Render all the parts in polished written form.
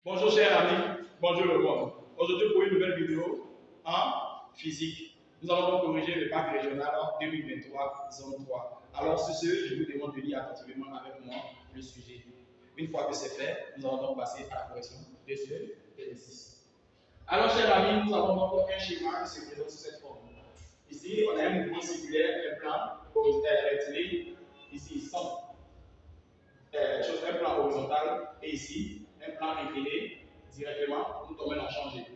Bonjour chers amis, bonjour le monde. Aujourd'hui pour une nouvelle vidéo en physique. Nous allons donc corriger le bac régional 2023, zone 3. Alors sur ce, je vous demande de lire attentivement avec moi le sujet. Une fois que c'est fait, nous allons donc passer à la correction de ce exercice. Alors chers amis, nous avons donc un schéma qui se présente sous cette forme. Ici, on a un mouvement circulaire, un plan rectiligne. Ici, un plan horizontal et ici, un plan incliné directement pour nous permettre d'en changer.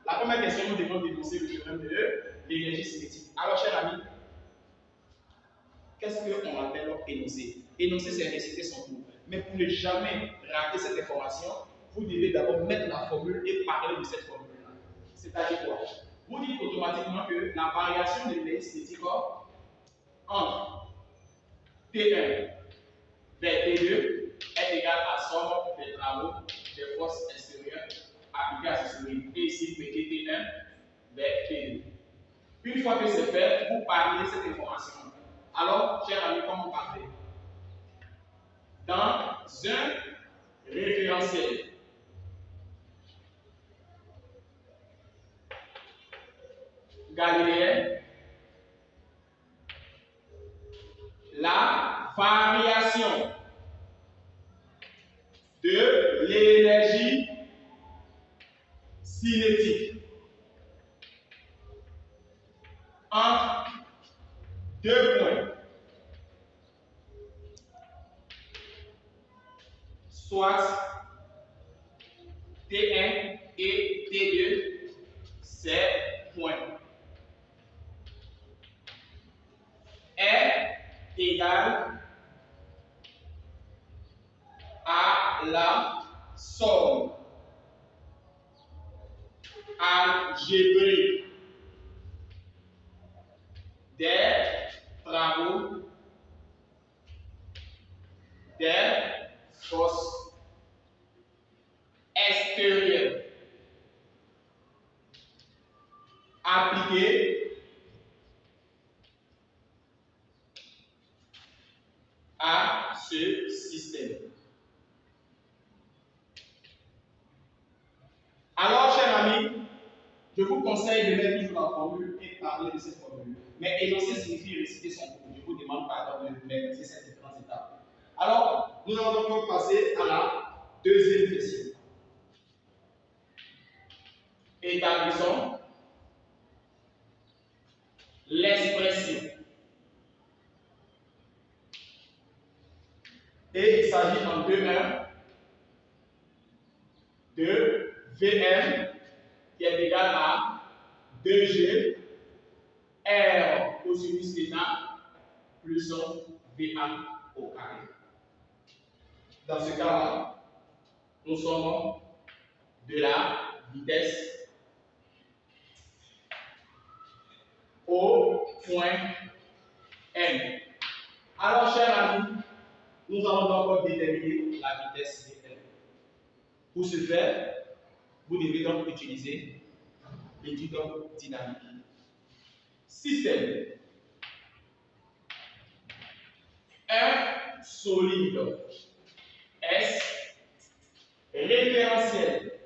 La première question nous demande d'énoncer le théorème de l'énergie cinétique. Alors, chers amis, qu'est-ce qu'on appelle énoncer? Énoncer, c'est réciter son cours. Mais pour ne jamais rater cette information, vous devez d'abord mettre la formule et parler de cette formule-là. C'est-à-dire quoi? Vous dites automatiquement que la variation de l'énergie cinétique entre T1 vers T2 est égal à somme des travaux des forces extérieures appliquées à ce souris. Et ici, mettez T1 vers T2. Une fois que c'est fait, vous parlez cette information. Alors, chers amis, comment parler? Dans un référentiel galiléen, la variation de l'énergie cinétique entre deux points, soit T1 et T2, ces points est égal à la somme algébrique des travaux des forces extérieures appliquées à ce système. Alors, chers amis, je vous conseille de mettre toujours la formule et parler de cette formule. Mais énoncer signifie réciter son cours. Je vous demande pardon de maîtriser cette différentes étapes. Alors, nous allons donc passer à la deuxième question. Établissons l'expression. Et il s'agit en 2-1 de Vm qui est égal à 2G R cosinus θ plus Va au carré. Dans ce cas-là, nous sommes de la vitesse au point M. Alors, chers amis, nous allons donc déterminer la vitesse de M. Pour ce faire, vous devez donc utiliser l'étude dynamique. Système. Un solide S référentiel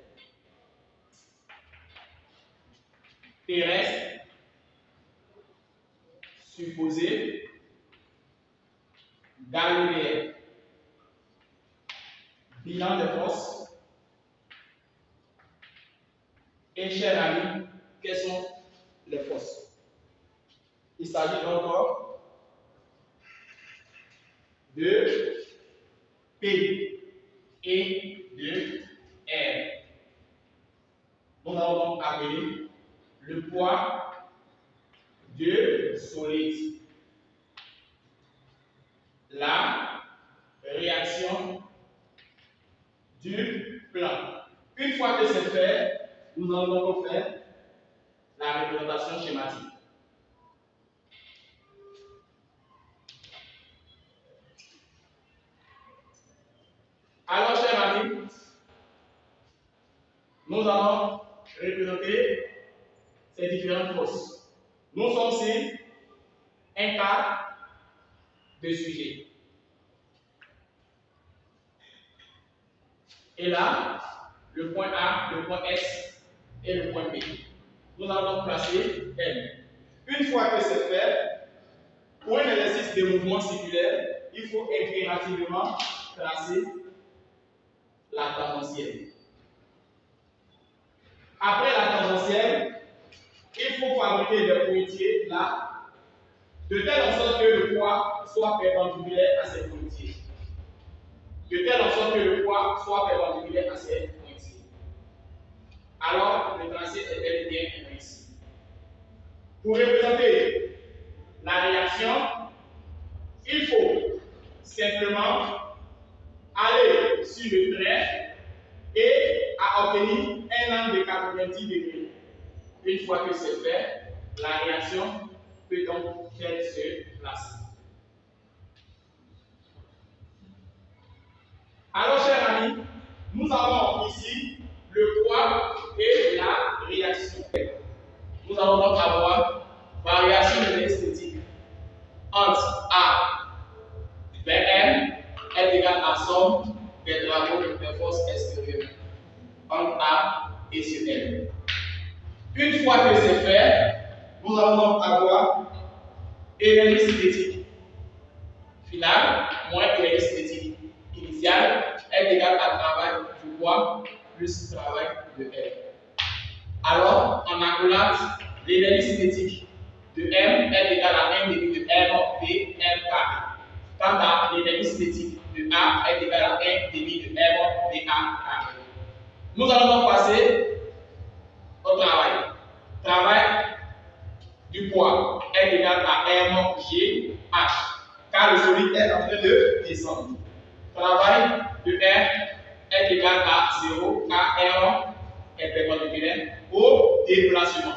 terrestre supposé galiléen. Bilan des forces. Et chers amis, quelles sont les forces? Il s'agit donc de P et de R. Nous allons donc appeler le poids de solide, la réaction du plan. Une fois que c'est fait, nous allons donc faire la représentation schématique. Alors, chers amis, nous allons représenter ces différentes forces. Nous sommes sur un cas de sujet. Et là, le point A, le point S et le point B. Nous allons donc placer M. Une fois que c'est fait, pour un exercice de mouvement circulaire, il faut impérativement tracer la tangentielle. Après la tangentielle, il faut fabriquer des pointiers là, de telle sorte que le poids soit perpendiculaire à ces pointiers. De telle sorte que le poids soit perpendiculaire à ces pointiers. Alors, le tracé est bel et bien ainsi. Pour représenter la réaction, il faut simplement aller sur le trait et à obtenir un angle de 90 degrés. Une fois que c'est fait, la réaction peut donc se placer. Alors, chers amis, nous avons ici le poids et la réaction. Nous allons donc avoir variation de l'esthétique entre A vers M est égal à somme des travaux des forces extérieures entre A et sur M. Une fois que c'est fait, nous allons donc avoir énergie cinétique finale moins énergie cinétique initiale est égal à travail du poids plus travail de M. Alors, en accolade, l'énergie cinétique de M est égale à 1 demi de M V M carré. Quant à l'énergie cinétique de A est égale à 1 demi de M V A carré. Nous allons donc passer au travail. Travail du poids est égal à M G H, car le solide est en train de descendre. Travail de R est égal à 0, car R est perpendiculaire au déplacement.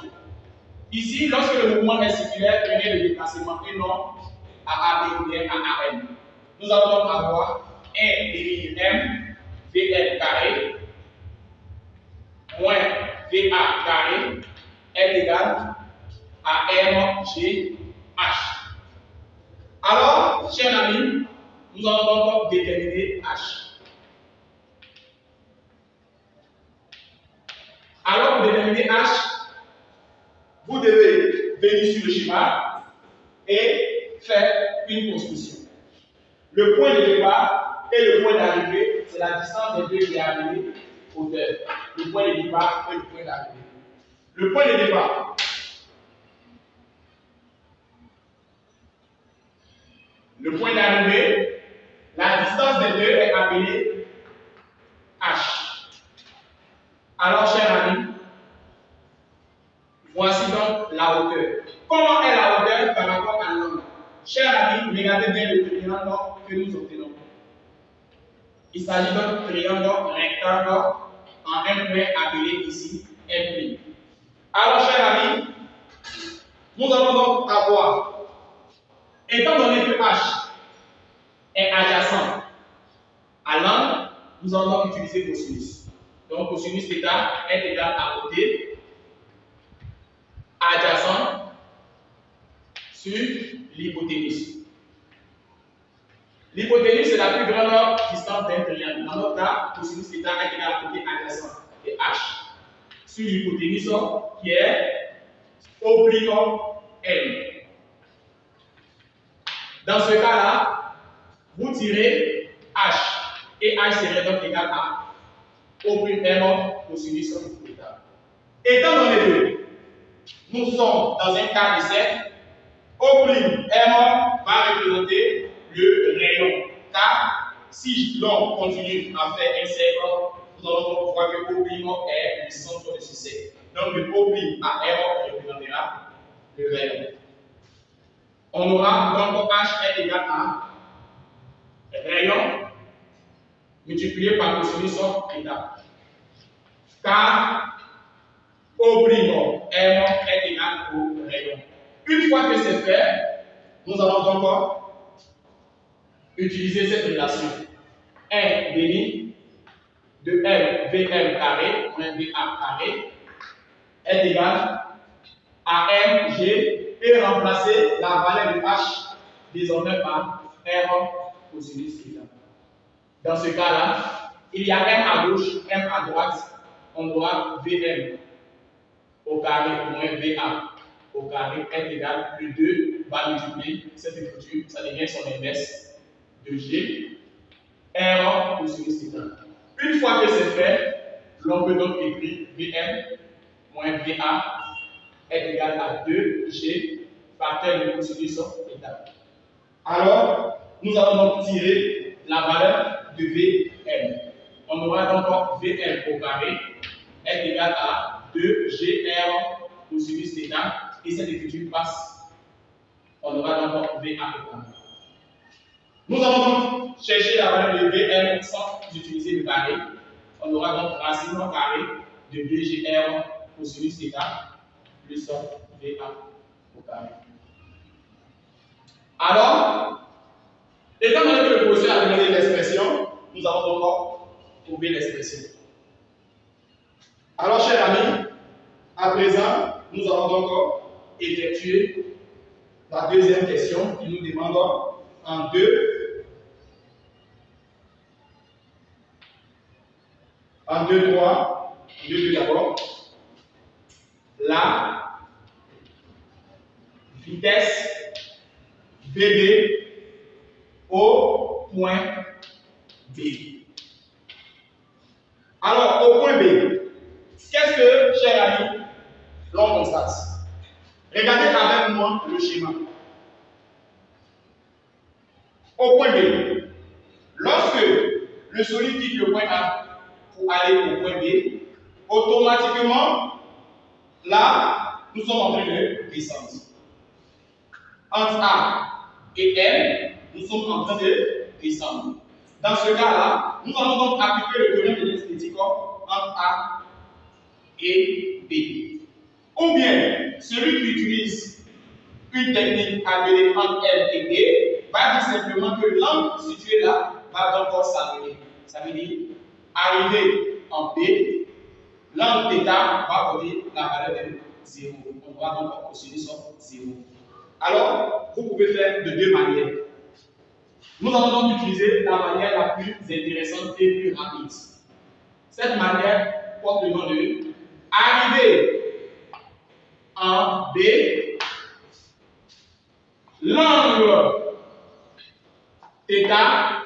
Ici, lorsque le mouvement est circulaire, prenez le déplacement et non à AB ou bien à AM. Nous allons donc avoir 1 demi de M Vm carré moins Va carré est égal à MGH. Alors, chers amis, nous allons donc déterminer H. Alors, pour déterminer H, vous devez venir sur le schéma et faire une construction. Le point de départ et le point d'arrivée, c'est la distance des deux qui est arrivée hauteur. Le point de départ et le point d'arrivée. Le point de départ. Le point d'arrivée, la distance des deux est appelée H. Alors, chers amis, voici donc la hauteur. Comment est la hauteur par rapport à l'angle? Chers amis, regardez bien le triangle que nous obtenons. Il s'agit d'un triangle rectangle en un point appelé ici M'. Alors, chers amis, nous allons donc avoir, étant donné que H est adjacent à l'angle, nous allons donc utiliser cosinus. Donc, cosinus θ est égal à côté adjacent sur l'hypoténuse. L'hypoténuse, c'est la plus grande distance d'un triangle. Dans notre cas, cosinus θ est égal à côté adjacent de H sur l'hypoténuse qui est oblique M. Dans ce cas-là, vous tirez H et H serait donc égal à oblique M cosinus θ. Étant donné que nous sommes dans un cas de cercle, oblique M va représenter le rayon. Car si l'on continue à faire un cercle, nous allons voir que oblique est le centre de ce cercle. Donc le oblique à M représentera le rayon. On aura donc H est égal à rayon multiplié par cosinus θ. Car oblique M est égal au rayon. Une fois que c'est fait, nous allons donc utiliser cette relation. 1 demi de M Vm carré moins Va carré est égal à Mg et remplacer la valeur de H désormais par R cosinus θ. Dans ce cas-là, il y a M à gauche, M à droite, on aura VM au carré moins VA au carré est égal, le 2 va multiplier cette écriture, ça devient son inverse de G, R au sinus θ. Une fois que c'est fait, l'on peut donc écrire VM moins VA est égal à 2G facteur de cosinus θ. Alors, nous allons donc tirer la valeur de Vm. On aura donc Vm au carré est égal à 2GR cosinus θ et cette écriture passe. On aura donc Va au carré. Nous allons donc chercher la valeur de Vm sans utiliser le carré. On aura donc racine au carré de 2GR cosinus θ plus Va au carré. Alors, étant donné que le professeur a donné l'expression, nous allons donc trouver l'expression. Alors, chers amis, à présent, nous allons donc effectuer la deuxième question qui nous demande en 2, 3, 2 d'abord, la vitesse VB au point B. Alors, au point B, qu'est-ce que, chers amis, l'on constate? Regardez avec moi le schéma. Au point B, lorsque le solide quitte le point A pour aller au point B, automatiquement, là, nous sommes en train de descendre. Entre A et M, nous sommes en train de descendre. Dans ce cas-là, nous allons donc appliquer le théorème de l'esthétique entre A et B. Ou bien, celui qui utilise une technique appelée entre M et B va dire simplement que l'angle situé là va donc s'arrêter. Ça veut dire, arriver en B, l'angle θ va donner la valeur de 0. On va donc considérer son 0. Alors, vous pouvez faire de deux manières. Nous allons donc utiliser la manière la plus intéressante et plus rapide. Cette manière porte le nom de arriver en B, l'angle θ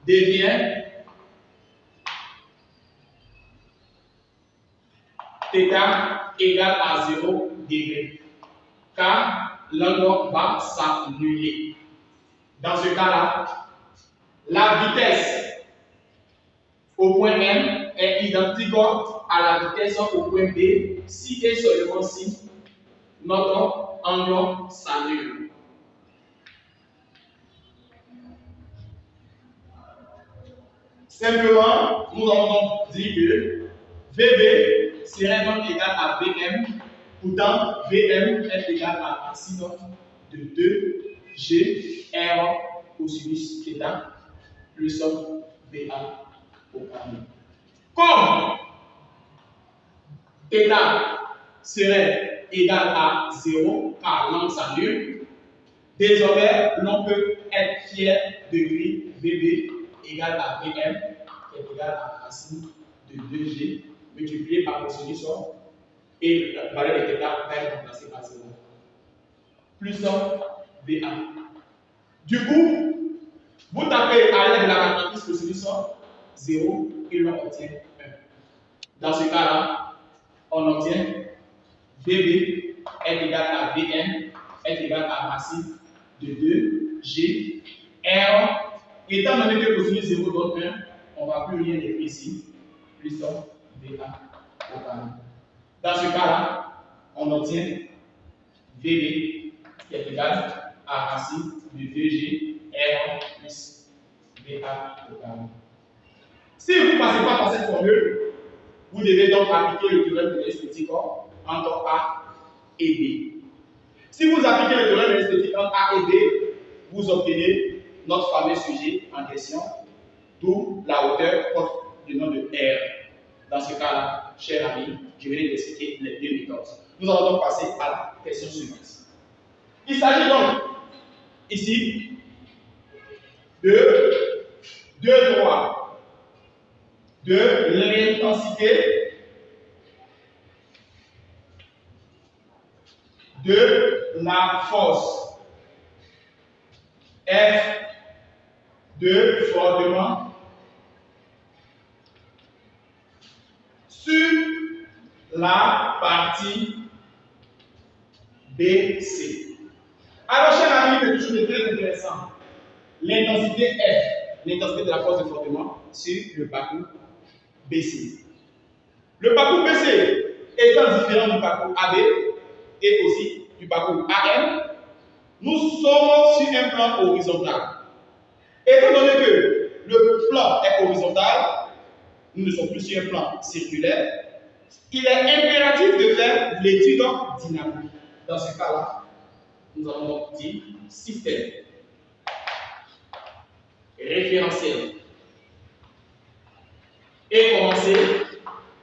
devient θ égale à 0 degré, car l'angle va s'annuler. Dans ce cas-là, la vitesse au point M est identique à la vitesse au point B si et seulement si notre angle s'annule. Simplement, nous allons donc dire que VB serait donc égal à VM, pourtant VM est égal à racine de 2G R cosinus θ plus VA au carré. Comme θ serait égal à 0 car l'angle s'annule, désormais l'on peut être fier de lui VB égale à VM qui est égal à racine de 2G multiplié par cosinus et la valeur de θ va être remplacée par 0 plus VA. Du coup, vous tapez à l'aide de la calculatrice cosinus 0 et l'on obtient 1. Dans ce cas-là, on obtient VB est égal à Vn est égal à racine de 2G R. Étant donné que cosinus 0 donne 1, on ne va plus rien écrire ici, plus VA au carré. Dans ce cas-là, on obtient VB qui est égal à racine de 2G R plus VA au carré. Si vous ne passez pas par cette formule, vous devez donc appliquer le théorème de l'esthétique entre A et B. Si vous appliquez le théorème de l'esthétique entre A et B, vous obtenez notre fameux sujet en question, d'où la hauteur porte le nom de R. Dans ce cas-là, chers amis, je vais expliquer les deux méthodes. Nous allons donc passer à la question suivante. Il s'agit donc ici de deux droits de l'intensité de la force. F de fondement sur la partie BC. Alors, chers amis, quelque chose de très intéressant. L'intensité F, l'intensité de la force de frottement sur le parcours BC. Le parcours BC étant différent du parcours AB et aussi du parcours AM, nous sommes sur un plan horizontal. Étant donné que le plan est horizontal, nous ne sommes plus sur un plan circulaire, il est impératif de faire l'étude dynamique. Dans ce cas-là, nous allons donc dire système référentiel. Et commencer,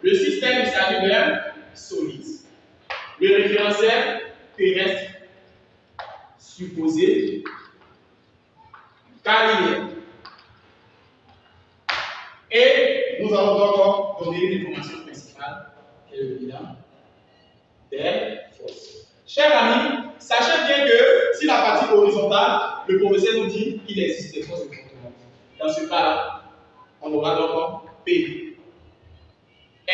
le système il s'agit d'un solide. Le référentiel terrestre supposé carré. Et nous allons donc donner l'information principale qui est le bilan des forces. Chers amis, sachez bien que si la partie horizontale, le professeur nous dit qu'il existe des forces de frottement. Dans ce cas-là, on aura donc P, R,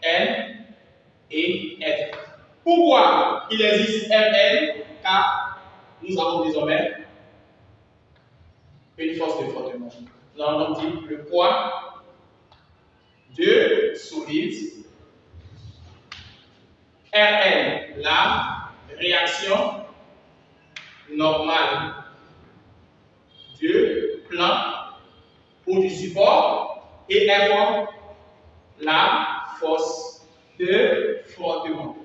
N et F. Pourquoi il existe RN? Car nous avons désormais une force de frottement. Nous allons donc dire le poids de solide. RN, la réaction normale du plan ou du support, et F, la force de frottement.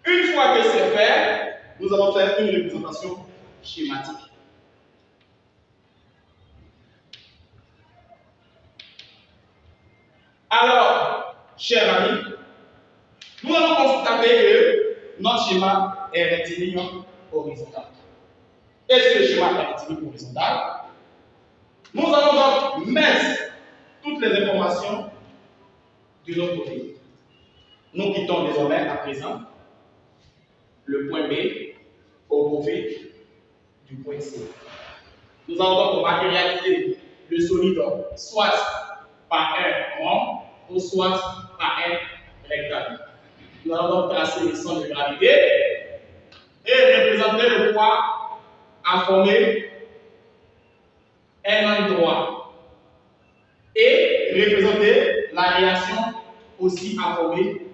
Une fois que c'est fait, nous allons faire une représentation schématique. Alors, chers amis, nous allons constater que notre schéma est rectiligne horizontal. Et si le schéma est rectiligne horizontal, nous allons donc mettre toutes les informations de l'autre côté. Nous quittons désormais à présent le point B au profit du point C. Nous allons donc matérialiser le solide soit par un rond ou soit par un rectangle. Nous allons donc tracer le centre de gravité et représenter le poids à former un endroit et représenter la réaction aussi à former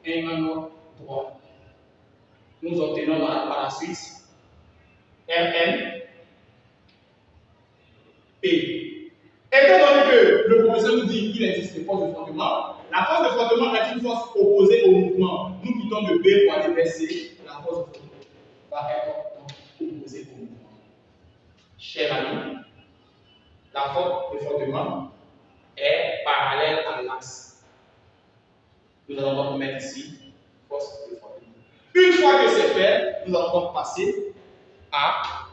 un endroit. Nous obtenons par la suite Rn P. Étant donné que le professeur nous dit qu'il existe des forces de frottement, la force de frottement est une force opposée au mouvement. Nous quittons de B pour aller vers C, la force de frottement va être opposée au mouvement. Chers amis, la force de frottement est parallèle à l'axe. Nous allons donc mettre ici force de frottement. Une fois que c'est fait, nous allons donc passer à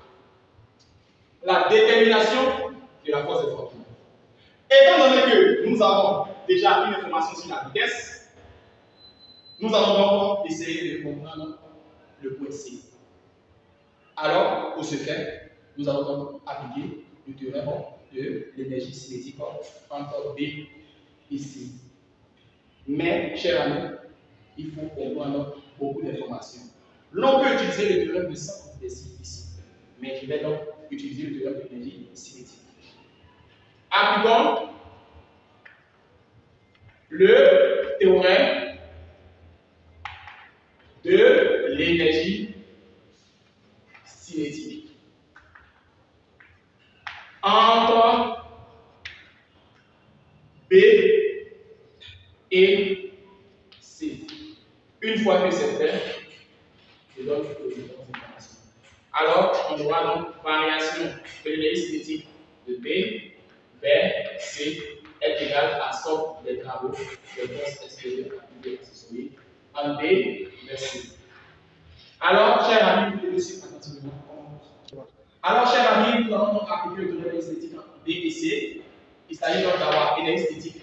la détermination de la force de frottement. Étant donné que nous avons déjà une information sur la vitesse, nous allons donc essayer de comprendre le point C. Alors, pour ce faire, nous allons donc appliquer le théorème de l'énergie cinétique entre B ici. Mais, chers amis, il faut comprendre beaucoup d'informations. L'on peut utiliser le théorème de centre ici, mais je vais donc utiliser le théorème de l'énergie cinétique. Appliquons le théorème de l'énergie cinétique entre B et C. Une fois que c'est fait, je donne toutes les informations. Alors, on aura donc variation de l'énergie cinétique de B vers C est égal à somme des travaux des forces exprimées appliquées accessoires en B vers C. Alors, chers amis, vous devez suivre attentivement. Alors, chers amis, nous allons donc appliquer le théorème cinétique entre B et C. Il s'agit donc d'avoir énergie cinétique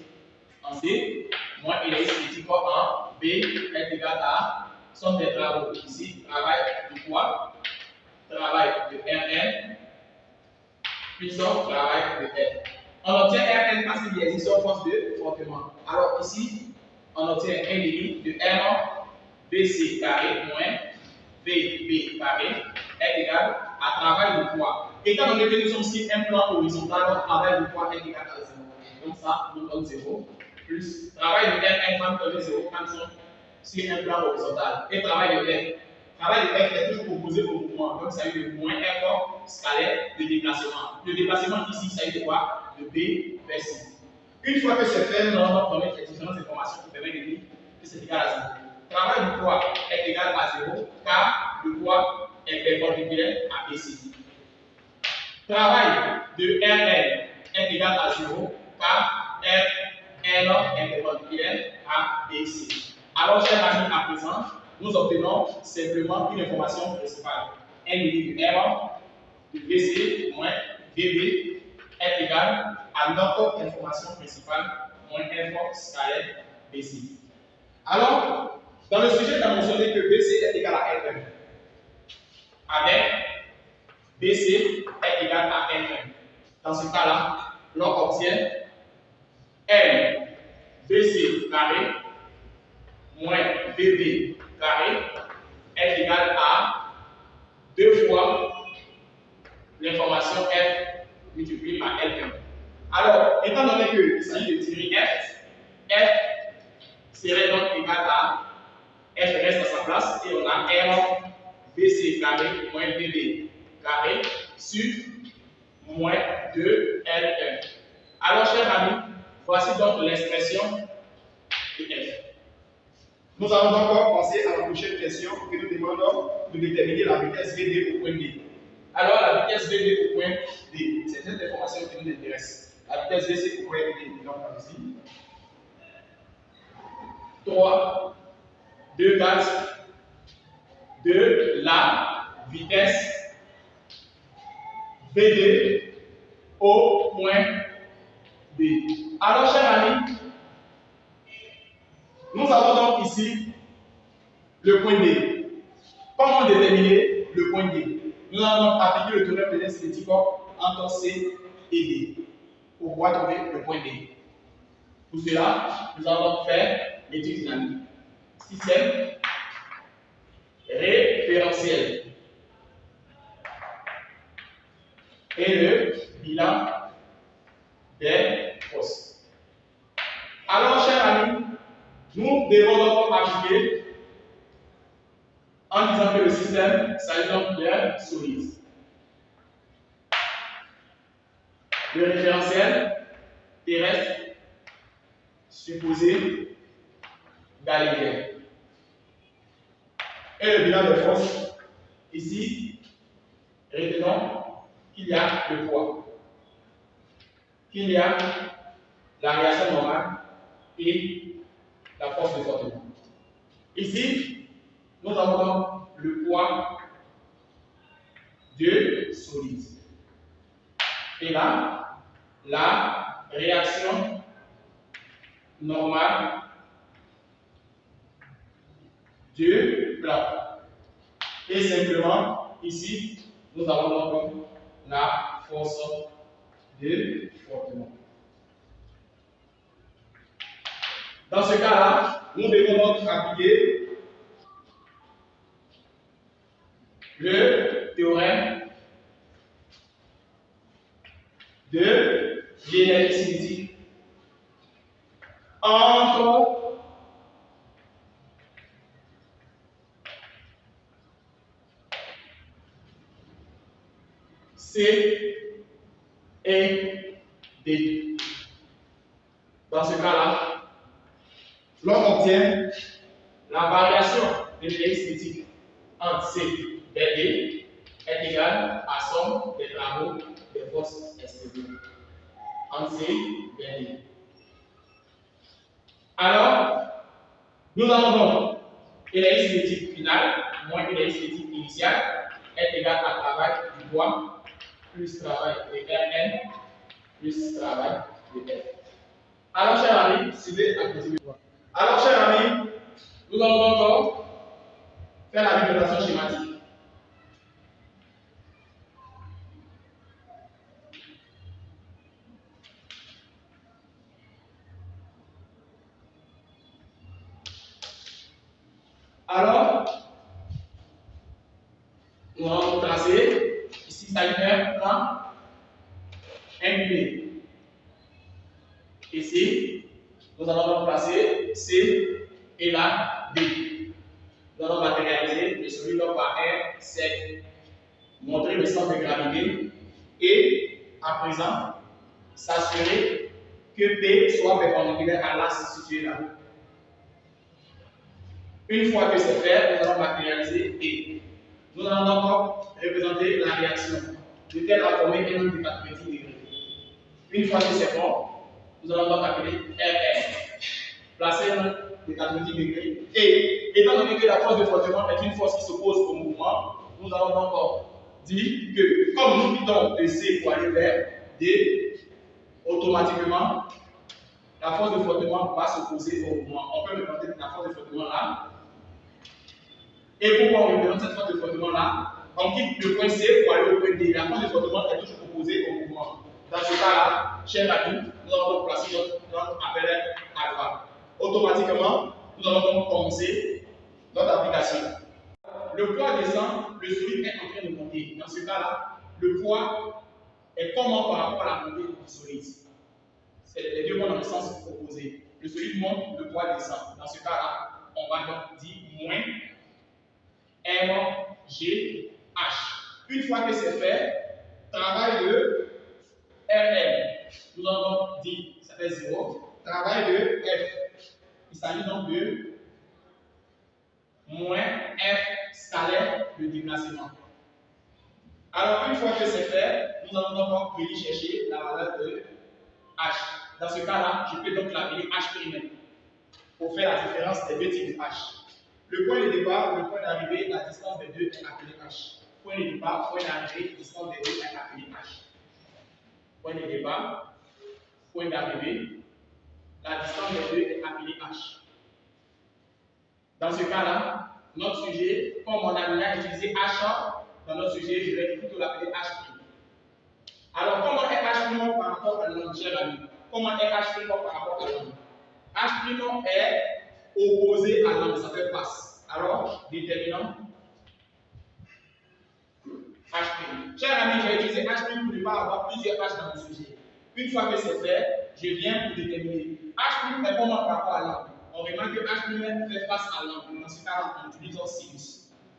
en C moins énergie cinétique en B est égal à somme des travaux. Ici, travail de quoi? Travail de Rn plus travail de R. On obtient Rn parce qu'il existe une force de frottement. Alors ici, on obtient 1 demi de R BC carré moins VB carré est égal à travail de poids. Étant donné que nous sommes sur un plan horizontal, notre travail de poids est égal à 0. Donc ça nous donne 0 plus travail de R va nous donner 0 quand nous sommes sur un plan horizontal. Et travail de R. Travail de F est toujours opposé au mouvement. Donc ça veut dire moins F scalaire de déplacement. Le déplacement ici, ça veut dire quoi? De B vers C. Une fois que c'est fait, nous allons donner les différentes informations qui permettent de dire que c'est égal à 0. Travail du poids est égal à 0 car le poids est perpendiculaire à BC. Travail de RL est égal à 0 car RL est perpendiculaire à BC. Alors, chers amis, à présent, nous obtenons simplement une information principale. Un demi de R de BC moins VB est égal à notre information principale moins F scalaire BC. Alors, dans le sujet, on a mentionné que BC est égal à F1. Avec BC est égal à F1. Dans ce cas-là, l'on obtient M BC carré moins VB carré est égal à 2 fois l'information F multipliée par F1. Alors, étant donné qu'il s'agit de tirer F, F serait donc égal à F reste à sa place et on a R BC carré moins VB carré sur moins 2L1. Alors, chers amis, voici donc l'expression de F. Nous allons donc passer à la prochaine question qui nous demande de déterminer la vitesse VD au point D. Alors, la vitesse VD au point D, c'est cette information qui nous intéresse. La vitesse VC au point D, donc ici. 3, 2, 4 de la vitesse VD au point D. Alors, chers amis, nous avons donc ici le point D. Comment déterminer le point D? Nous allons appliquer le théorème de l'incinétique entre C et D pour pouvoir trouver le point D. Pour cela, nous allons faire l'étude dynamique. Système référentiel et le bilan des forces. Alors, chers amis, nous devons donc appliquer en disant que le système s'agit donc d'un solide. Le référentiel terrestre supposé galiléen. Et le bilan de force, ici, retenons qu'il y a le poids, qu'il y a la réaction normale et la force de frottement. Ici, nous avons donc le poids de solide. Et là, la réaction normale de plat. Et simplement, ici, nous avons donc la force de frottement. Dans ce cas-là, nous devons donc appliquer le théorème de l'énergie cinétique entre C et D. Dans ce cas-là, l'on obtient la variation de l'énergie cinétique entre C et D est égale à somme des travaux des forces extérieures entre C et D. Alors, nous avons donc l'énergie cinétique finale moins l'énergie cinétique initiale est égale à travail du poids plus travail de Rn plus travail de F. Alors, chers amis, suivez à côté de moi. Alors, chers amis, nous allons encore faire la numération schématique. Alors, nous allons tracer, ici ça y est, plan incliné. Ici, nous allons donc placer C et la D. Nous allons matérialiser le solide par R sec, montrer le centre de gravité et, à présent, s'assurer que P soit perpendiculaire à l'axe situé là. Une fois que c'est fait, nous allons matérialiser P. Nous allons donc représenter la réaction de telle à former un angle de 90 degrés. Une fois que c'est bon, nous allons donc appeler RR. Placer un angle de 90 degrés. Et étant donné que la force de frottement est une force qui s'oppose au mouvement, nous allons donc dire que comme nous quittons de C pour aller vers D, automatiquement, la force de frottement va s'opposer au mouvement. On peut représenter la force de frottement là. Et pourquoi on représente cette force de frottement là? On quitte le point C pour aller au point D. La force de frottement est toujours opposée au mouvement. Dans ce cas-là, chers amis, nous allons donc placer notre appel alpha. Automatiquement, nous allons donc commencer notre application. Le poids descend, le solide est en train de monter. Dans ce cas-là, le poids est comment par rapport à la montée du solide? Les deux vont dans le sens opposé. Le solide monte, le poids descend. Dans ce cas-là, on va donc dire moins MGH. Une fois que c'est fait, travail de RL. Nous allons donc dire, ça fait 0. Travail de F. Il s'agit donc de moins F scalaire de déplacement. Alors, une fois que c'est fait, nous allons donc venir chercher la valeur de H. Dans ce cas-là, je peux donc l'appeler H' pour faire la différence des deux types de H. Le point de départ, le point d'arrivée, la distance des deux est appelée H. Point de départ, point d'arrivée, distance des deux est appelée H. Point de départ, point d'arrivée, la distance des deux est appelée H. Dans ce cas-là, notre sujet, comme on a déjà utilisé H, dans notre sujet, je vais plutôt l'appeler H'. Alors, comment est H' par rapport à l'angle, cher ami? Comment est H' par rapport à l'angle? H' est opposé à l'angle, ça fait face. Alors, déterminant H'. Cher ami, j'ai utilisé H' pour ne pas avoir plusieurs H dans le sujet. Une fois que c'est fait, je viens pour déterminer. H' est comment par rapport à l'angle? On remarque que H' fait face à l'angle. Dans ce cas, on utilise sinus.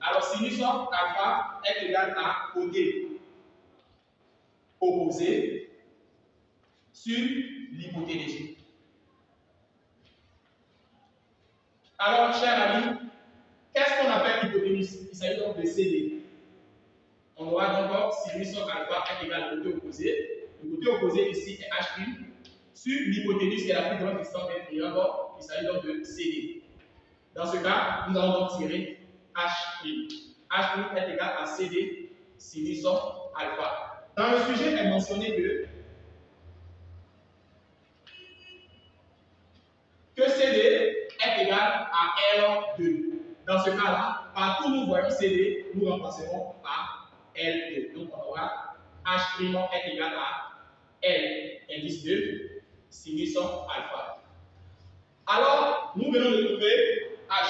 Alors, sinus alpha est égal à côté opposé sur l'hypoténuse. Alors, chers amis, qu'est-ce qu'on appelle l'hypoténuse? Il s'agit donc de CD. On aura donc sinus alpha est égal au côté opposé. Le côté opposé ici est H'. Sur l'hypoténuse qui est la plus grande distance d'un triangle, il s'agit donc de CD. Dans ce cas, nous allons donc tirer H'. H' est égal à CD sinus alpha. Dans le sujet, il est mentionné que CD est égal à L2. Dans ce cas-là, partout où nous voyons CD, nous remplacerons par L2. Donc on aura H' est égal à L, indice de sinus alpha. Alors, nous venons de trouver H.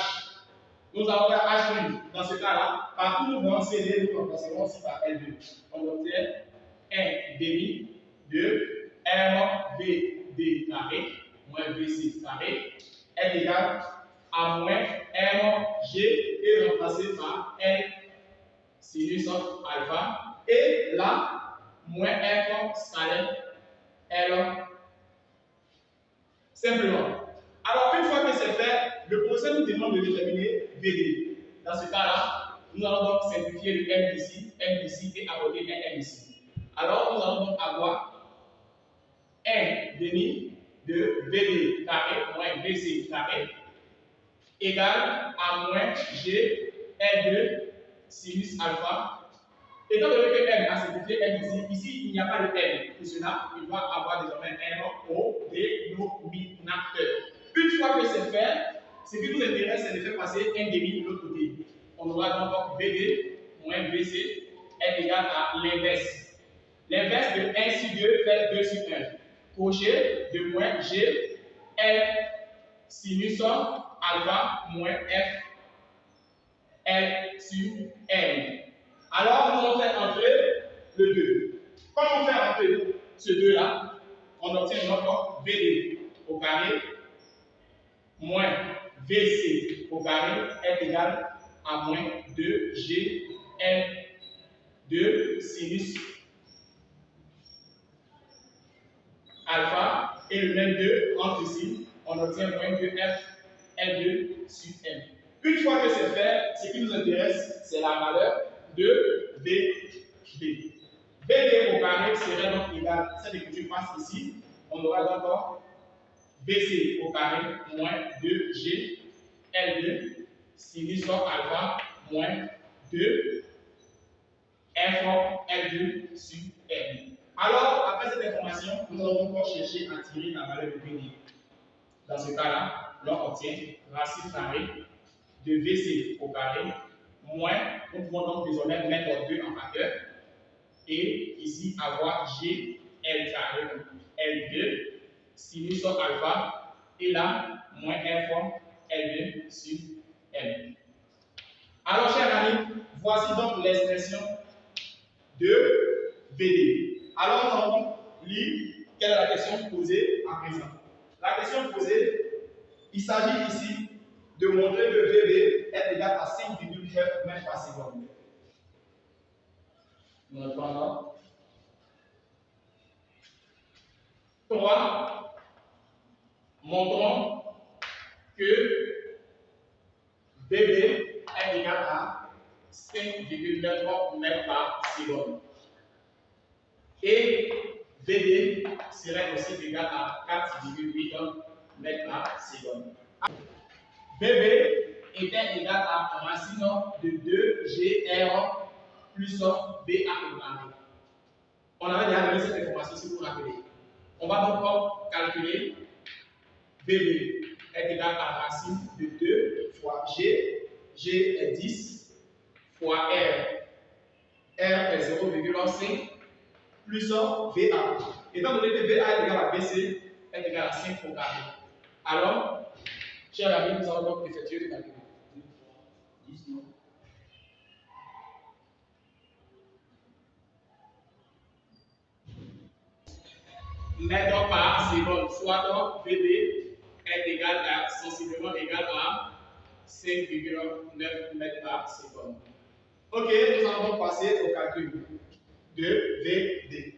Nous avons H'. Dans ce cas-là, partout où nous voyons CD, nous remplacerons aussi par L2. On obtient 1 demi de MVD carré moins BC carré est égal à moins MG et remplacé par L sinus alpha et là moins F scalaire L simplement. Alors une fois que c'est fait, le procès nous demande de déterminer VD. Dans ce cas-là, nous allons donc simplifier le M d'ici et apporter un M ici. Alors nous allons donc avoir 1 demi de VD carré moins BC carré égale à moins G L2 sinus alpha Étant donné que M a simplifié M ici il n'y a pas de M. Pour cela, il doit avoir désormais un au dénominateur. Une fois que c'est fait, ce qui nous intéresse, c'est de faire passer un demi de l'autre côté. On aura donc VD moins VC est égal à l'inverse. L'inverse de 1 sur 2 fait 2 sur 1. Crochet de moins G, L, sinus alpha moins F, L sur N. Alors, nous allons faire entrer le 2. Quand on fait entrer ce 2-là, on obtient notre VD au carré moins VC au carré est égal à moins 2G N de sinus alpha et le même 2 entre ici, on obtient moins 2F L2 sur M. Une fois que c'est fait, ce qui nous intéresse, c'est la valeur de VD. VD au carré serait donc égal, cette écriture passe ici, on aura donc VC au carré moins 2G L2 sinus alpha moins 2 F L2 sur M. Alors, après cette information, nous allons encore chercher à tirer la valeur de VD. Dans ce cas-là, l'on obtient racine carrée de VC au carré moins, nous pouvons donc désormais mettre 2 en facteur et ici avoir G L carré L2 sinus alpha et là moins F L2 sur M. Alors, chers amis, voici donc l'expression de VD. Alors, nous allons lire quelle est la question posée à présent. La question posée, il s'agit ici de montrer que VD est égal à 5,9 mètres par seconde. Nous reprenons. 3. Montrons que VD est égal à 5,9 mètres par seconde. Et VD serait aussi égal à 4,8 mètres par seconde. VB était égal à racine de 2GR plus BA au carré. On avait déjà donné cette information si vous vous rappelez. On va donc calculer VB est égal à racine de 2 fois G, G est 10, fois R, R est 0,5, plus VA. Étant donné que VA est égal à BC, est égal à 5 au carré. Alors, chers amis, nous allons donc effectuer le calcul. 10, non? Mètres par seconde, soit donc VB est égal à, sensiblement égal à 5,9 mètres par seconde. Ok, nous allons donc passer au calcul de VD.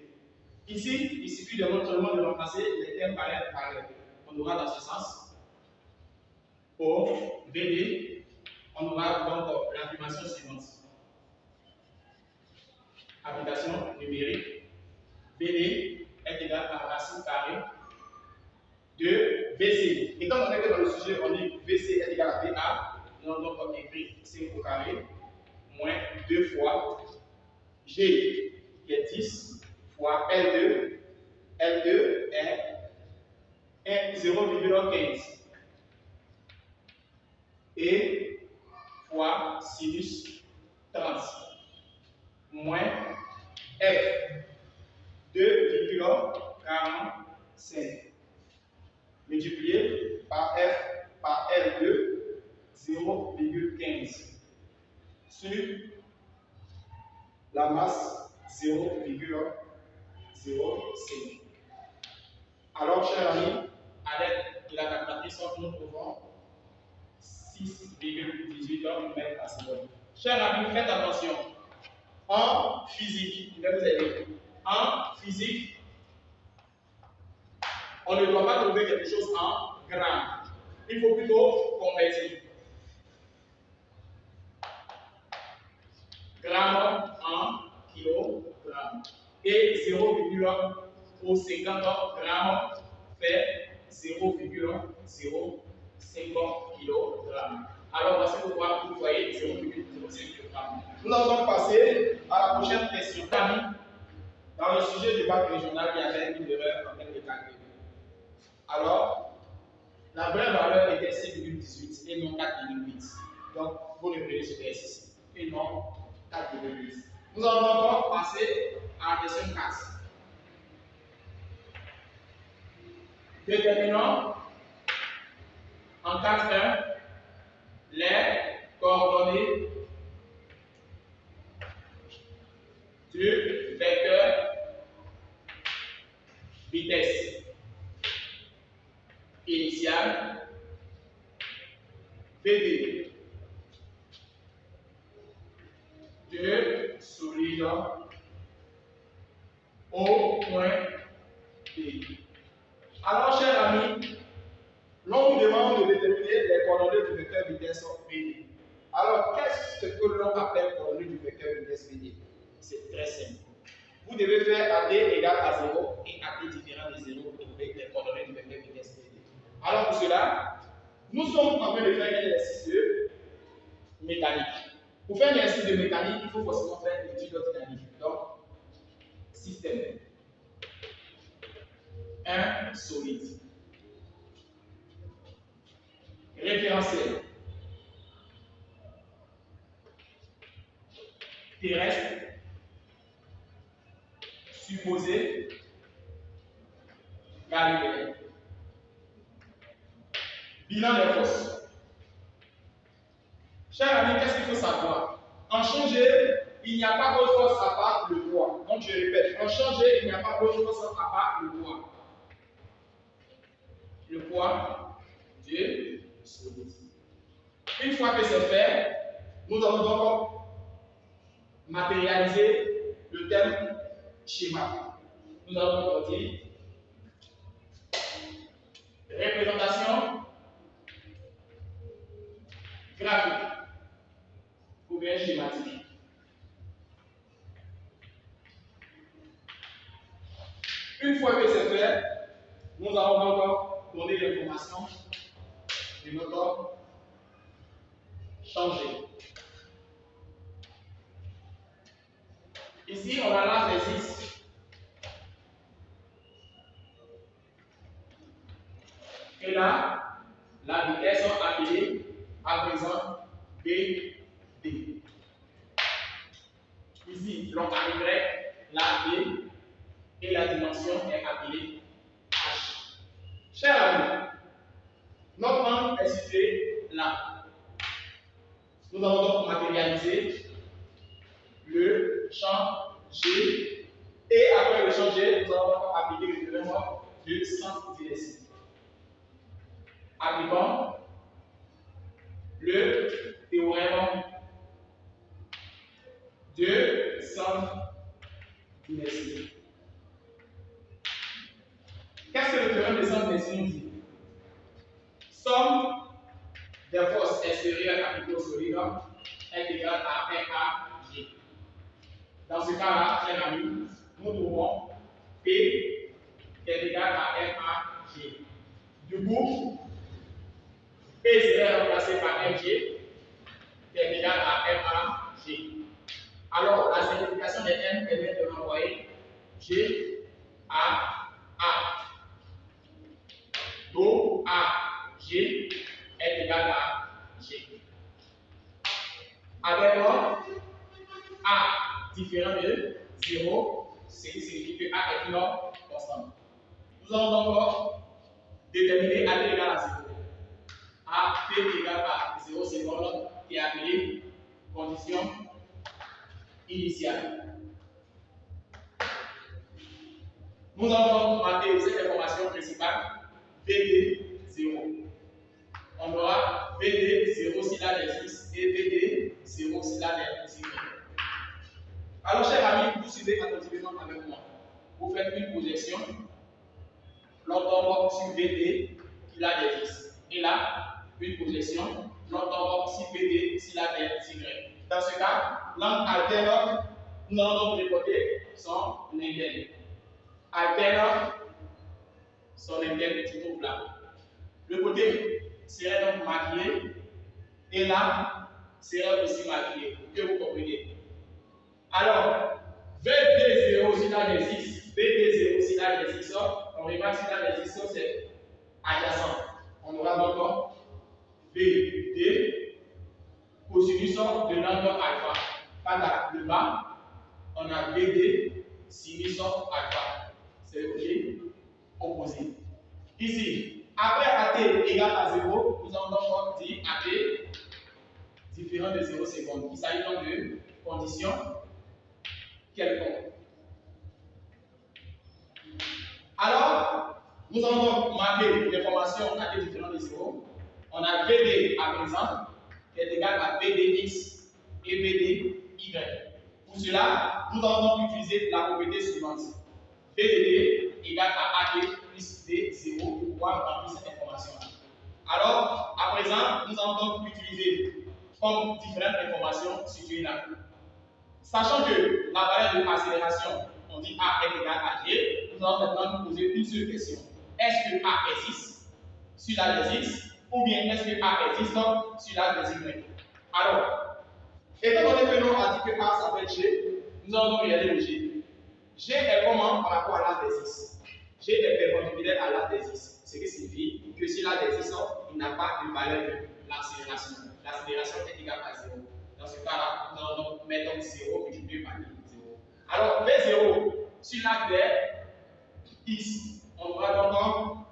Ici, il suffit seulement de remplacer les termes parallèles par parallèles. On aura dans ce sens, pour VD, on aura donc l'affirmation suivante. Application numérique, VD est égal à racine carrée de VC. Étant donné que dans le sujet, on dit VC est égal à VA, nous allons donc écrire 5 au carré, moins 2 fois G qui est 10, fois L2, L2 est 0,15 et fois sinus 30 moins F 2,45 multiplié par F par L2 0,15 sur la masse 0,05. Alors, chers amis, à l'aide de la calculatrice, nous trouvons 6,18 mètres par seconde. Chers amis, faites attention. En physique, je vais vous aider. En physique, on ne doit pas trouver quelque chose en grammes. Il faut plutôt convertir. Grammes en kilogrammes. Et 0,50 grammes fait 0,05 kg. Alors voici pourquoi vous voyez 0,05 kg. Nous allons donc passer à la prochaine question. Dans le sujet du bac régional, il y avait une erreur en termes de calcul. Alors, la vraie valeur était 6,18 et non 4,8. Donc, vous reprenez ce exercice et non 4,8. Nous allons encore passer à la question 4. Déterminons en 4.1 les coordonnées du vecteur vitesse initiale VD de solide au point B. Alors, chers amis, l'on nous demande de déterminer les coordonnées du vecteur vitesse VD. Alors, qu'est-ce que l'on appelle coordonnées du vecteur vitesse VD? C'est très simple. Vous devez faire AD égale à 0 et AD différent de 0 pour trouver les coordonnées du vecteur vitesse VD. Alors, pour cela, nous sommes en train de faire un exercice de mécanique. Pour faire un exercice de mécanique, il faut forcément faire une étude dynamique. Donc, système. Un solide. Référentiel. Terrestre. Supposé. Galiléen. Bilan des forces. Chers amis, qu'est-ce qu'il faut savoir? En changer, il n'y a pas d'autre force à part le poids. Donc je répète, en changer, il n'y a pas d'autre force à part le poids. Le poids du solide. Une fois que c'est fait, nous allons donc matérialiser le terme schéma. Nous allons donc dire représentation graphique ou bien schématique. Une fois que c'est fait, nous allons donc donner l'information de notre changer. Ici, on a l'exercice. Et là, la vitesse est appelée à présent BD. Ici, l'on arriverait la D et la dimension est appelée H. Chers amis, notre angle est situé là. Nous allons donc matérialiser le champ G et après le champ G, nous allons appliquer le théorème du centre d'inertie. Appliquons le théorème de centre d'inertie. Qu'est-ce que le théorème de centre d'inertie nous dit? Somme des forces extérieures appliquées au solide est égale à FAG. Dans ce cas-là, chers amis, nous trouvons P qui est égal à FAG. Du coup, P serait remplacé par FG qui est égal à FAG. Alors, la simplification des M permet de renvoyer G à A. Donc, A, G est égal à G. Avec A différent de 0, ce qui signifie que A est une norme constante. Nous allons donc déterminer A égale à 0. A P égale à 0 secondes qui est appelée condition initiale. Nous allons donc marquer cette information principale VD 0. On aura VD 0 s'il a des X et VD 0 s'il a des Y. Alors, chers amis, vous suivez attentivement avec moi. Vous faites une projection. L'on tombe sur VD qui a des X. Et là, une projection. L'on tombe sur VD s'il a des Y. Dans ce cas, l'angle alterne, nous allons donc reporter son interne. Alterne son interne qui trouve là. Le côté serait donc maquillé et là serait aussi maquillé. Que vous comprenez. Alors, VD0 si là existe, BD0 si là existe, on remarque si là existe, c'est adjacent. On aura donc VD cosinus de l'angle alpha. Par là, le bas, on a BD sinus alpha. C'est opposé. Ici, après AT égale à 0, nous allons donc dire AT différent de 0 secondes. Il s'agit donc de conditions quelconques. Alors, nous allons donc marquer l'information AT différent de 0. On a VD par exemple, qui est égal à VDX et VDY. Pour cela, nous allons donc utiliser la propriété suivante. VDD égale à AD plus D0 pour pouvoir remplir cette information-là. Alors, à présent, nous allons donc utiliser comme différentes informations situées là. Sachant que la valeur de accélération, on dit A est égal à G, nous allons maintenant nous poser une seule question. Est-ce que A existe sur la des X ou bien est-ce que A existe sur la des Y? Alors, étant donné que l'on a dit que A s'appelle G, nous allons donc regarder le G. G est comment par rapport à l'axe des X? G est perpendiculaire à l'axe des X, ce qui signifie que si l'axe des X, il n'a pas de valeur de l'accélération. L'accélération est égale à 0. Dans ce cas-là, nous allons donc mettre 0 multiplié par 0. Alors, V0 sur l'axe des X, on aura donc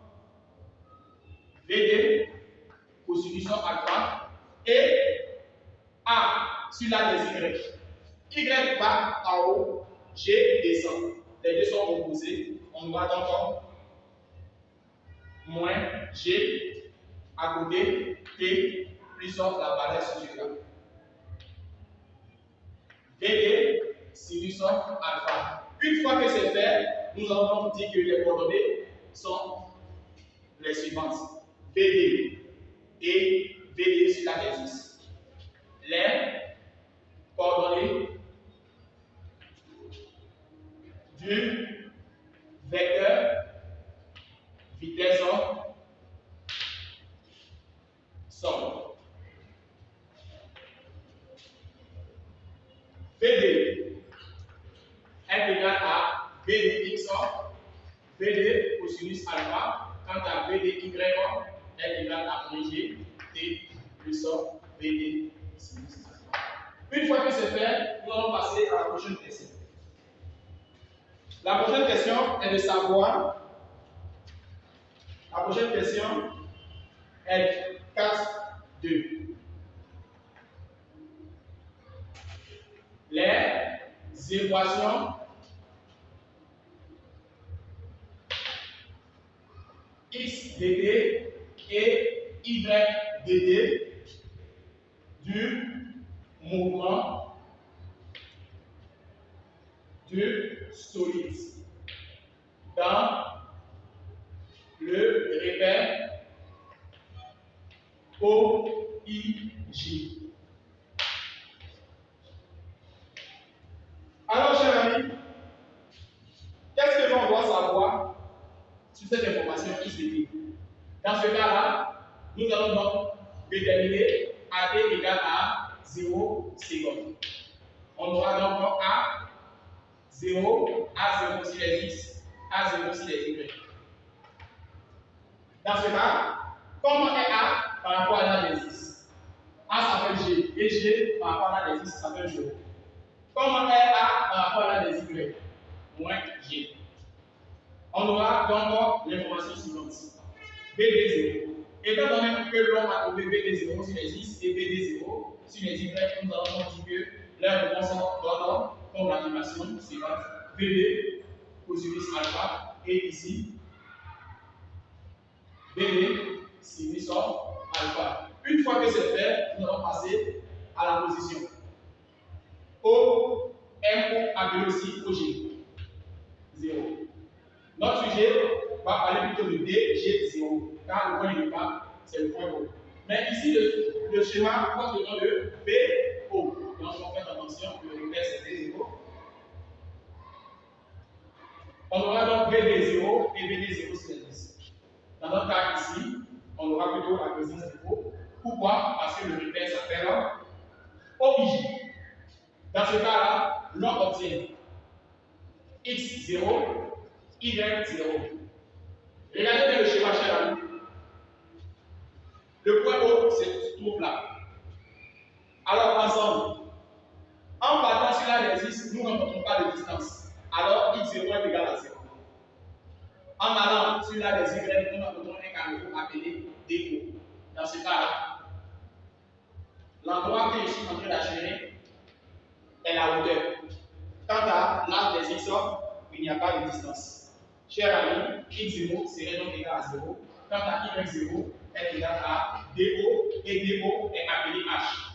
VD cosinus alpha et A sur l'axe des Y. Y va en haut, G descend. Les deux sont opposés. On aura donc moins G à côté T plus la valeur située là. VD sinus alpha. Une fois que c'est fait, nous allons donc dire que les coordonnées sont les suivantes. VD et VD sur la X. Les coordonnées du vecteur vitesse somme. VD est égal à VDX, VD cosinus alpha, quant à VDY est égal à G T plus VD sinus alpha. Une fois que c'est fait, nous allons passer à la prochaine question. La prochaine question est de savoir. La prochaine question est 4.2. Les équations x dt et y dt du mouvement du solide dans le repère OIJ. Alors, chers amis, qu'est-ce que l'on doit savoir sur cette information XDT? Dans ce cas-là, nous allons donc déterminer AD égale à 0 secondes. On aura donc A 0, A0 sur les X, A0 sur les Y. Dans ce cas, comment est A par rapport à la des X? A s'appelle G, et G par rapport à la des X s'appelle G. Comment est A par rapport à la des Y? Moins G. On aura donc l'information suivante. BD0. Étant donné que l'on a trouvé BD0 sur les X et BD0 sur les Y, nous allons donc dire que leur réponse donne comme l'affirmation suivante. BD cosinus alpha et ici BD sinus alpha. Une fois que c'est fait, nous allons passer à la position. O, M, O appelé aussi OG. 0. Notre sujet va parler plutôt de DG0, car le point de départ, c'est le point O. Mais ici, le schéma porte le nom de BO. Donc, on fait attention, le repère c'est D0. On aura donc BD0 et BD0 sur les 10. Dans notre cas ici, on aura plutôt la présence de O. Pourquoi? Parce que le repère s'appelle OIJ. Dans ce cas-là, l'on obtient x0, y0. Regardez bien le schéma, cher ami. Le point O se trouve là. Alors, ensemble, en partant sur la des x, nous ne rencontrons pas de distance. Alors, x0 est égal à 0. En allant sur la des y, nous rencontrons un carrefour appelé DO. Dans ce cas-là, l'endroit que je suis en train d'acheminer est la hauteur. Quant à l'âge des x, il n'y a pas de distance. Cher ami, x0 serait donc égal à 0. Quant à y0 est égal à DO et DO est appelé H.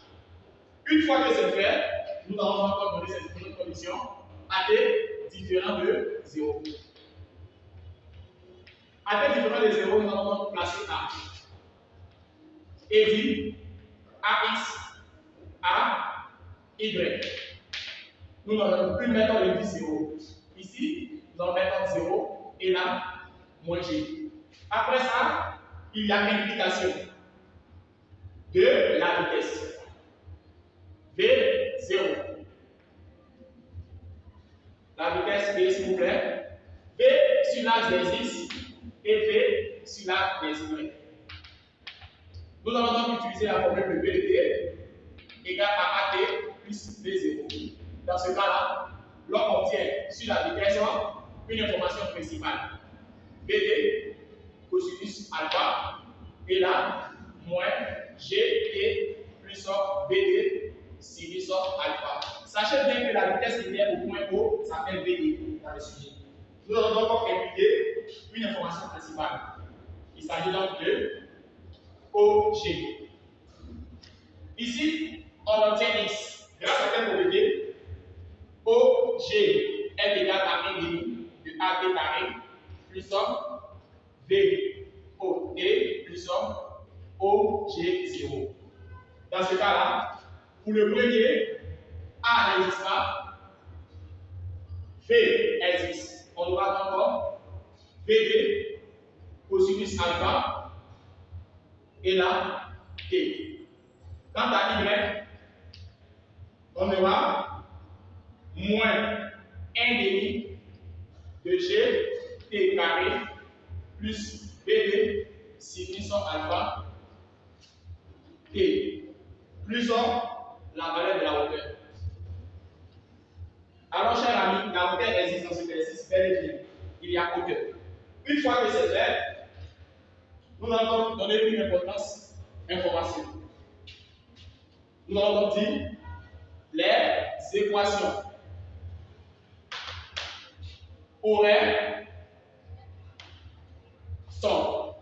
Une fois que c'est fait, nous allons encore donner cette première condition à t différent de 0. À t différent de 0, nous allons donc placer A. Et dit AX, A, Y. Nous n'allons plus mettre le dit 0. Ici, nous allons mettre 0 et là, moins G. Après ça, il y a implication de la vitesse. V0. La vitesse V, s'il vous plaît. V sur l'axe des X et V sur l'axe des Y. Nous allons donc utiliser la formule de V de T égale à AT plus V0. Dans ce cas-là, l'on obtient sur la vitesse une information principale. VD cosinus alpha et là, moins GT plus VD sinus alpha. Sachez bien que la vitesse linéaire au point O s'appelle VD dans le sujet. Nous allons donc impliquer une information principale. Il s'agit donc de OG. Ici, on obtient X. Grâce à quelle propriété? OG est égal à 1 demi de AT carré plus VOT plus OG0. Dans ce cas-là, pour le premier, A n'existe pas, V existe. On aura encore VD cosinus alpha et là T. Quant à Y, on aura moins 1 demi de G T carré plus VD sinus alpha T plus la valeur de la hauteur. Alors, cher ami, la hauteur existe dans ce exercice bel et bien. Il y a hauteur. Une fois que c'est fait, nous allons donner une importance information. Nous allons donc dire les équations horaires sont.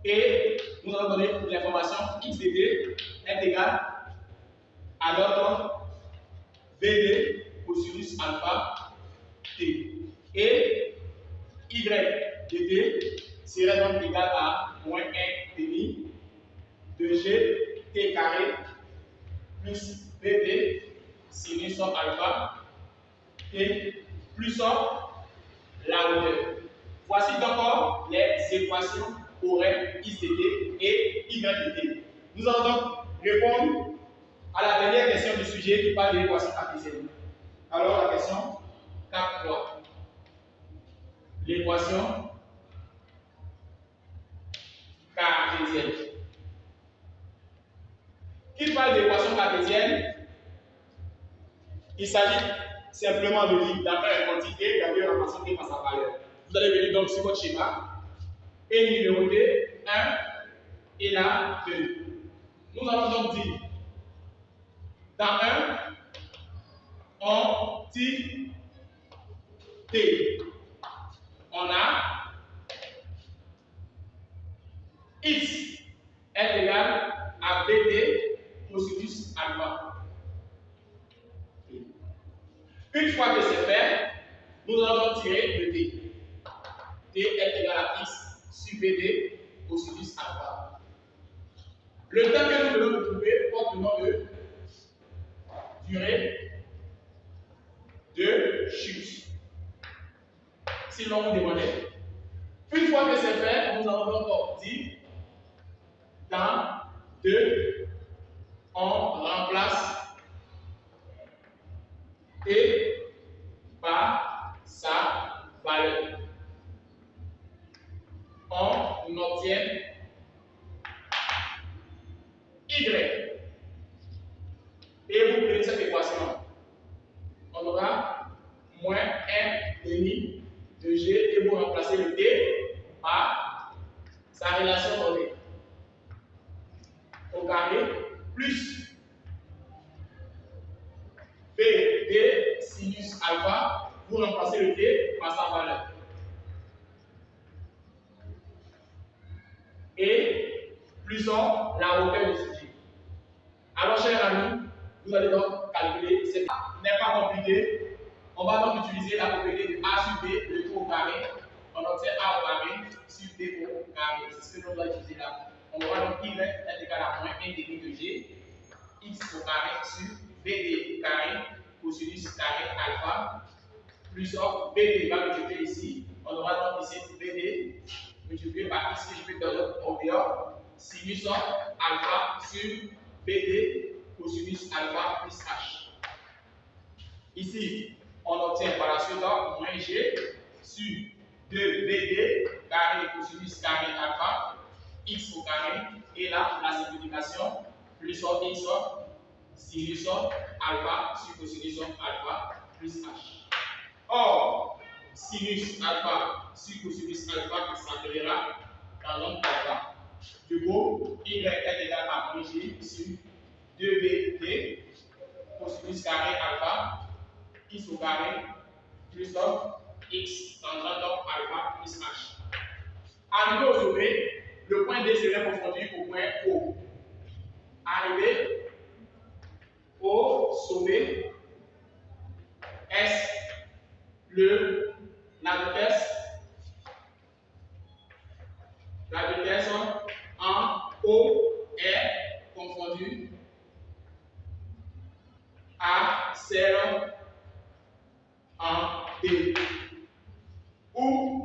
Et nous allons donner l'information x de t est égal à l'ordre VD cosinus alpha t. Et y de t serait donc égal à moins 1 demi de g t carré plus VD sinus alpha t plus la hauteur. Voici donc les équations horaires x de t et y de t. Nous allons donc répondre à la dernière question du sujet qui parle de l'équation cartésienne. Alors la question 4.3. L'équation cartésienne. Qui parle d'équation cartésienne, il s'agit simplement de dire d'après une quantité, d'après la façon qui passe sa valeur. Vous allez venir donc sur votre schéma et numéroter 1 et là 2. Nous allons donc dire dans 1, on dit T. On a X est égal à BT cosinus alpha. Une fois que c'est fait, nous allons tirer le T. T est égal à X sur BT cosinus alpha. Le temps que nous devons trouver porte le nom de durée de chute. Si l'on vous demandait. Une fois que c'est fait, nous allons donc dire dans 2, on remplace Y. Et vous prenez cette équation. On aura moins M demi de G et vous remplacez le T par sa relation donnée au carré plus BD sinus alpha, vous remplacez le T par sa valeur. Et plus on la hauteur de ce G. Alors, chers amis, vous allez donc calculer, n'est pas compliqué. On va donc utiliser la propriété de A sur B, le tout au carré. On obtient A au carré sur B au carré. C'est ce que l'on doit utiliser là. On aura donc Y est égal à moins 1 demi de G, X au carré sur BD carré, cosinus carré alpha, plus BD va multiplier ici. On aura donc ici BD multiplié par X que je vais donner au dehors, sinus alpha sur BD cosinus alpha plus H. Ici, on obtient par la suite moins G sur 2BD carré cosinus carré alpha, X au carré, et là, la simplification, plus X sinus alpha sur cosinus alpha plus H. Or, sinus alpha sur cosinus alpha s'appellera dans l'onde alpha. Du coup, Y est égal à moins G sur 2BD cosinus carré alpha, X au carré, plus X tangente alpha plus H. Arrivé au sommet, le point D serait confondu au point O. Arrivé au sommet, S, la vitesse en O est confondue à celle en D, où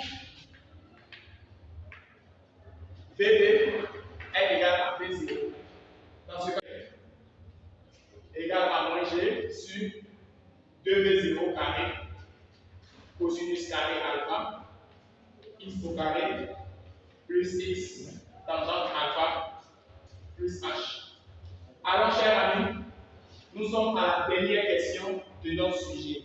VD est égal à V0. Dans ce cas, égal à moins G sur 2V0 carré cosinus carré alpha, X au carré, plus X tangente alpha, plus H. Alors, chers amis, nous sommes à la dernière question de notre sujet.